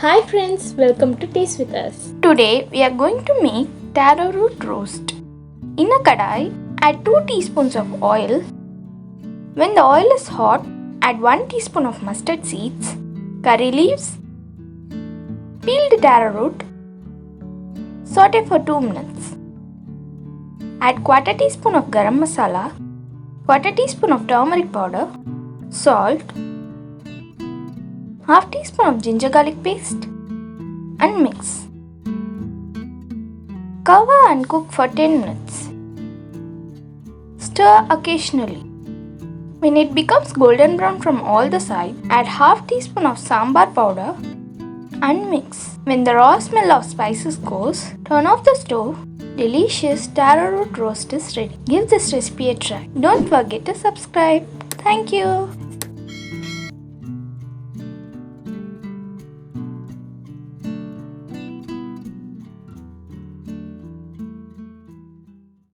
Hi friends, welcome to Taste with Us. Today we are going to make taro root roast. In a kadai, add 2 teaspoons of oil. When the oil is hot, add 1 teaspoon of mustard seeds, curry leaves, peeled taro root. Saute for 2 minutes. Add quarter teaspoon of garam masala, quarter teaspoon of turmeric powder, salt, half teaspoon of ginger garlic paste and mix. Cover and cook for 10 minutes. Stir occasionally. When it becomes golden brown from all the sides, add half teaspoon of sambar powder and mix. When the raw smell of spices goes, turn off the stove. Delicious taro root roast is ready. Give this recipe a try. Don't forget to subscribe. Thank you.